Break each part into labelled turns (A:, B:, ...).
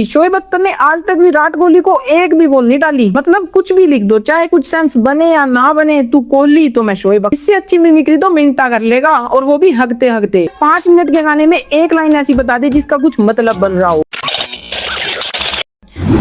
A: शोएब अख्तर ने आज तक विराट कोहली को एक भी बॉल नहीं डाली। मतलब कुछ भी लिख दो, चाहे कुछ सेंस बने या ना बने, तू कोहली तो मैं शोएब अख्तर। इससे अच्छी मिमिक्री तो मिनटा कर लेगा, और वो भी हगते हगते। 5 मिनट के गाने में एक लाइन ऐसी बता दे जिसका कुछ मतलब बन रहा हो।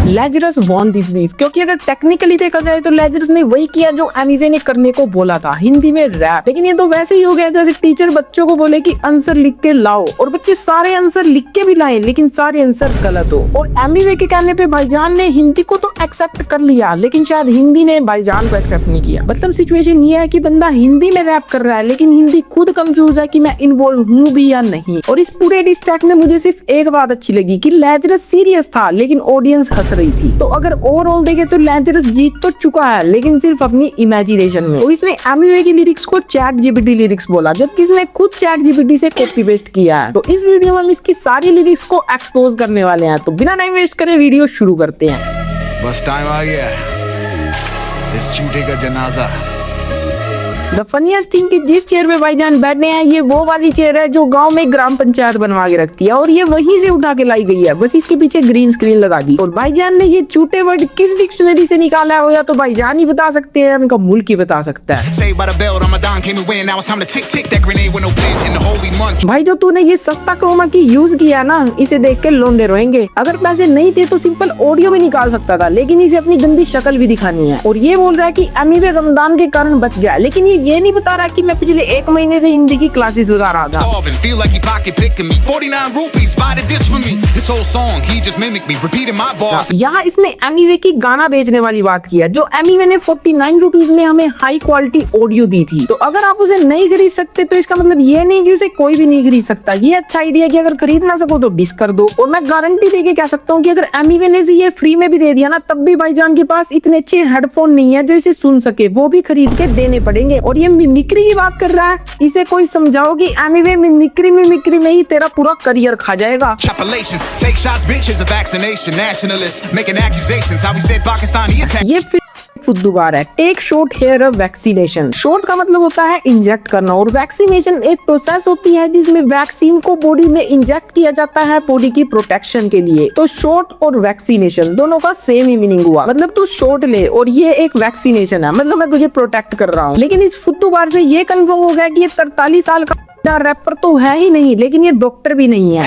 A: लेजरस वॉन दिस बीफ, क्योंकि अगर टेक्निकली देखा जाए तो लेजरस ने वही किया जो एमिवे ने करने को बोला था, हिंदी में रैप। लेकिन ये तो वैसे ही हो गया जैसे टीचर बच्चों को बोले कि आंसर लिख के लाओ, और बच्चे सारे आंसर लिख के भी लाए लेकिन सारे आंसर गलत हो। और एमिवे के कहने पे भाईजान ने हिंदी को तो एक्सेप्ट कर लिया, लेकिन शायद हिंदी ने भाईजान को एक्सेप्ट नहीं किया। मतलब सिचुएशन ये है कि बंदा हिंदी में रैप कर रहा है लेकिन हिंदी खुद कंफ्यूज है कि मैं इन्वॉल्व हूँ भी या नहीं। और इस पूरे डिस ट्रैक में मुझे सिर्फ एक बात अच्छी लगी कि लेजरस सीरियस था लेकिन ऑडियंस हंस रही थी। तो अगर ओवरऑल देखे तो लेजरस जीत तो चुका है लेकिन सिर्फ अपनी इमेजिनेशन में। और इसने एमिवे की लिरिक्स को चैट जीपीटी लिरिक्स बोला, जबकि इसने खुद चैट जीपीटी से कॉपी पेस्ट किया है। तो इस वीडियो में हम इसकी सारी लिरिक्स को एक्सपोज करने वाले हैं। तो बिना टाइम वेस्ट करे वीडियो शुरू करते हैं।
B: बस टाइम आ गया इस झूठे का जनाजा।
A: द फनीएस्ट थिंग कि जिस चेयर पे भाईजान बैठे हैं ये वो वाली चेयर है जो गांव में ग्राम पंचायत बनवा के रखती है, और ये वहीं से उठा के लाई गई है, बस इसके पीछे ग्रीन स्क्रीन लगा दी। और भाईजान ने ये झूठे वर्ड किस डिक्शनरी से निकाला है, या तो भाईजान ही बता सकते हैं, उनका मुल्क ही बता सकता है। भाई जो तूने ये सस्ता क्रोमा की यूज किया ना, इसे देख के लोंडे रोएंगे। अगर पैसे नहीं थे तो सिंपल ऑडियो में निकाल सकता था, लेकिन इसे अपनी गंदी शक्ल भी दिखानी है। और ये बोल रहा है कि एमिवे रमजान के कारण बच गया, लेकिन ये नहीं बता रहा कि मैं पिछले 1 महीने से हिंदी की क्लासेस लगा रहा था। यहाँ इसने एमिवे की गाना बेचने वाली बात की है, जो एमिवे ने 49 रुपीज में हमें हाई क्वालिटी ऑडियो दी थी। तो अगर आप उसे नहीं खरीद सकते तो इसका मतलब ये नहीं कि उसे कोई भी नहीं खरीद सकता। ये अच्छा आइडिया कि अगर खरीद ना सको तो डिस कर दो। और मैं गारंटी देके कह सकता हूँ कि अगर एमिवे ने ये फ्री में भी दे दिया ना, तब भी भाईजान के पास इतने अच्छे हेडफोन नहीं है जो इसे सुन सके, वो भी खरीद के देने पड़ेंगे। और ये मिमिक्री की बात कर रहा है, इसे कोई समझाओ कि एमिवे मिमिक्री में ही तेरा पूरा करियर खा जाएगा। ये फुद्दू बार है। Take shot here vaccination. Shot का मतलब होता है इंजेक्ट करना, और वैक्सीनेशन एक प्रोसेस होती है जिसमें वैक्सीन को बॉडी में इंजेक्ट किया जाता है बॉडी की प्रोटेक्शन के लिए। तो शॉट और वैक्सीनेशन दोनों का सेम ही मीनिंग हुआ। मतलब तू शॉट ले और ये एक वैक्सीनेशन है, मतलब मैं तुझे प्रोटेक्ट कर रहा हूँ। लेकिन इस फुद्दू बार से ये कन्फर्म हो गया कि ये 43 साल का रैपर तो है ही नहीं, लेकिन ये डॉक्टर भी नहीं है।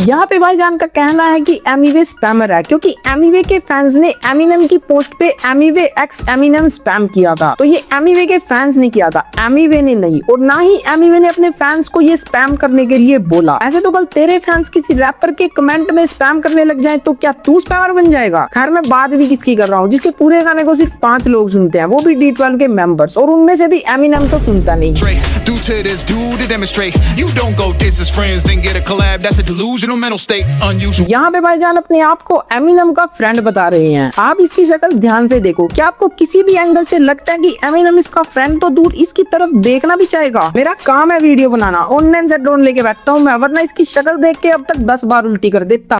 A: यहाँ पे भाईजान का कहना है कि एमिवे स्पैमर है, क्योंकि एमिवे के फैंस ने एमिनेम की पोस्ट पे एमिवे एक्स एमिनेम स्पैम किया था। तो ये एमिवे के फैंस ने किया था, एमिवे ने नहीं। और ना ही एमिवे ने अपने फैंस को ये स्पैम करने के लिए बोला। ऐसे तो कल तेरे फैंस किसी रैपर के कमेंट में स्पैम करने लग जाए तो क्या तू स्पैमर बन जाएगा? खैर मैं बात भी किसकी कर रहा हूँ, जिसके पूरे गाने को सिर्फ 5 लोग सुनते हैं, वो भी D12 के मेंबर्स, और उनमें से भी एमिनेम तो सुनता नहीं। यहाँ पे भाईजान अपने आप को एमिनेम का फ्रेंड बता रहे हैं। आप इसकी शक्ल ध्यान से देखो, क्या आपको किसी भी एंगल से लगता है कि एमिनेम इसका फ्रेंड तो दूर इसकी तरफ देखना भी चाहेगा? मेरा काम है वीडियो बनाना, ऑनलाइन से ड्रोन लेके बैठता हूँ मैं, वरना इसकी शक्ल देख के अब तक 10 बार उल्टी कर देता।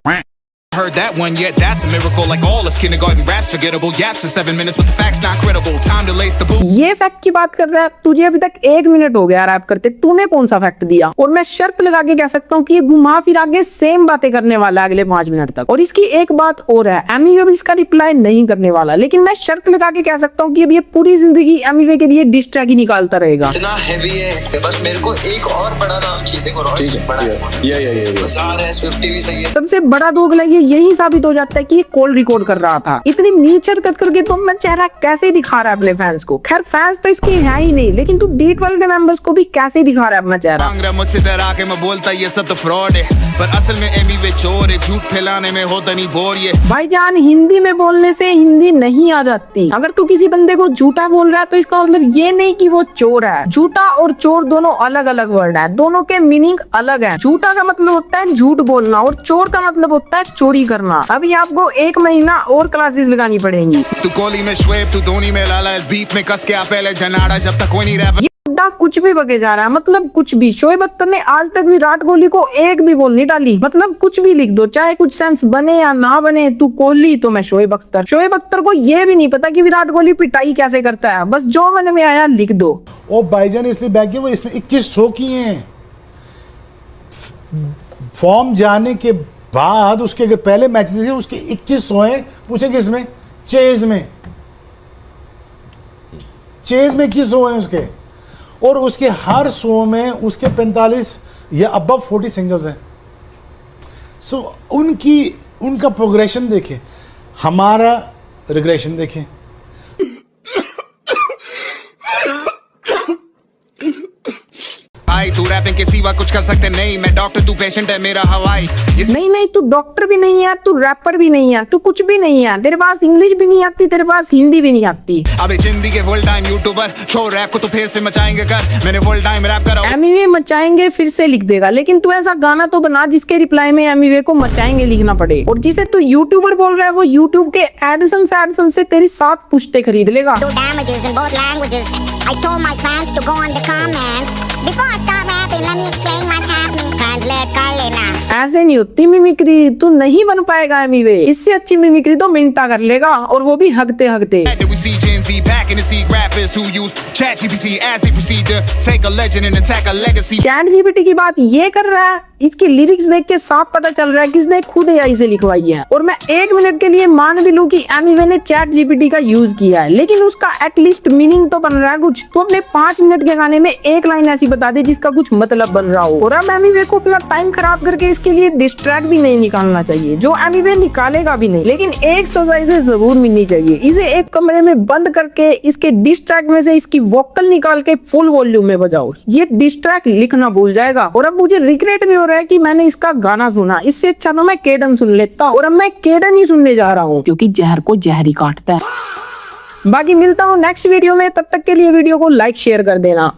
B: Heard that one yet? That's a miracle. Like all us kindergarten raps, forgettable yaps in 7 minutes, but the facts not credible. Time to lace the boot.
A: ये फैक्ट की बात कर रहा है, तुझे अभी तक 1 मिनट हो गया रैप करते, तूने कौन सा फैक्ट दिया? और मैं शर्त लगा के कह सकता हूँ कि ये घुमा फिरा के सेम बातें करने वाला है अगले 5 मिनट तक। और इसकी एक बात और है, एमिवे भी इसका रिप्लाई नहीं करने वाला, लेकिन मैं शर्त लगा के कह सकता हूँ कि अब ये पूरी जिंदगी एमिवे के लिए डिस ट्रैक ही निकालता रहेगा।
C: इतना हेवी है, बस मेरे को एक और बड़ा नाम चाहिए। देखो बड़ा है, S50 भी सही है। सबसे बड़ा दोगला ये यही साबित हो जाता है कि ये कॉल रिकॉर्ड कर रहा था। इतनी नीच हरकत करके तुम मैं चेहरा कैसे दिखा रहा है अपने फैंस को? खैर फैंस तो इसके है ही नहीं, लेकिन तू D12 के मेंबर्स को भी कैसे दिखा रहा है अपना चेहरा?
B: मुझसे डरा के मैं बोलता ये सब तो फ्रॉड है, पर असल में एमिवे चोर है, झूठ फैलाने में होता नहीं बोर। ये
A: भाईजान हिंदी में बोलने से हिंदी नहीं आ जाती। अगर तू किसी बंदे को झूठा बोल रहा है तो इसका मतलब ये नहीं कि वो चोर है। झूठा और चोर दोनों अलग अलग वर्ड है, दोनों के मीनिंग अलग है। झूठा का मतलब होता है झूठ बोलना, और चोर का मतलब होता है चोरी करना। अभी आपको 1 महीना और क्लासेस लगानी पड़ेंगी।
B: तू कोहली में शोएब, तू धोनी में लाला, इस बीफ में कस के आ पहले जनाड़ा, जब तक कोई नहीं रैपर।
A: कुछ भी बगे जा रहा है, मतलब कुछ भी। शोएब अख्तर ने आज तक विराट कोहली को एक भी बॉल नहीं डाली। मतलब कुछ भी लिख दो, चाहे कुछ सेंस बने या ना बने, तू कोहली तो मैं शोएब अख्तर। शोएब अख्तर को ये भी नहीं पता कि विराट कोहली पिटाई कैसे करता है, बस जो मन में आया लिख दो।
D: ओ भाईजान इसलिए बैग वो 2100 की हैं, फॉर्म जाने के बाद उसके अगर पहले मैच देखे उसके 2100 हैं, पूछे किस में? चेज में 2100 हैं उसके, और उसके हर 100 में उसके 45 या अबव 40 सिंगल्स हैं। सो उनका प्रोग्रेशन देखें, हमारा रिग्रेशन देखें।
B: तू रैपिंग के सिवा कुछ कर सकते नहीं, मैं डॉक्टर तू पेशेंट है मेरा हवाई।
A: नहीं, तू डॉक्टर भी नहीं है, तू रैपर भी नहीं है, तू कुछ भी नहीं है, तेरे पास इंग्लिश भी नहीं आती, तेरे पास हिंदी भी नहीं आती।
B: अबे जिंदगी के फुल टाइम यूट्यूबर, छोड़ रैप को तो फिर से मचाएंगे कर, मैंने फुल टाइम रैप करा।
A: एमिवे मचाएंगे फिर से लिख देगा, लेकिन तू ऐसा गाना तो बना जिसके रिप्लाई में एमिवे को मचाएंगे लिखना पड़े। और जिसे तू यूट्यूबर बोल रहा है वो यूट्यूब के एडसन से तेरी 7 पुश्ते खरीद लेगा। ऐसे नहीं होती मिमिक्री, तू नहीं बन पाएगा एमिवे। इससे अच्छी मिमिक्री तो मिंटा कर लेगा, और वो भी हगते हगते। चैट जीपीटी की बात ये कर रहा है, इसकी लिरिक्स देख के साफ पता चल रहा है किसने खुद एआई से लिखवाई है। और मैं 1 मिनट के लिए मान भी लूं कि एमिवे ने चैट जीपीटी का यूज किया है, लेकिन उसका एटलीस्ट मीनिंग तो बन रहा है कुछ। तो अपने 5 मिनट के गाने में एक लाइन ऐसी बता दे जिसका कुछ मतलब बन रहा हो। और अब एमिवे को अपना टाइम खराब करके इसके लिए डिस्ट्रैक्ट भी नहीं निकालना चाहिए, जो एमिवे निकालेगा भी नहीं, लेकिन एक सजा इसे जरूर मिलनी चाहिए। इसे एक कमरे में बंद करके इसके डिस्ट्रैक्ट में से इसकी वोकल निकाल के फुल वॉल्यूम में बजाओ, ये डिस्ट्रैक्ट लिखना भूल जाएगा। और अब मुझे रिग्रेट भी हो रहा है कि मैंने इसका गाना सुना, इससे अच्छा तो मैं केडन सुन लेता। और अब मैं केडन ही सुनने जा रहा हूँ, क्योंकि जहर को जहर ही काटता है। बाकी मिलता हूँ नेक्स्ट वीडियो में, तब तक के लिए वीडियो को लाइक शेयर कर देना।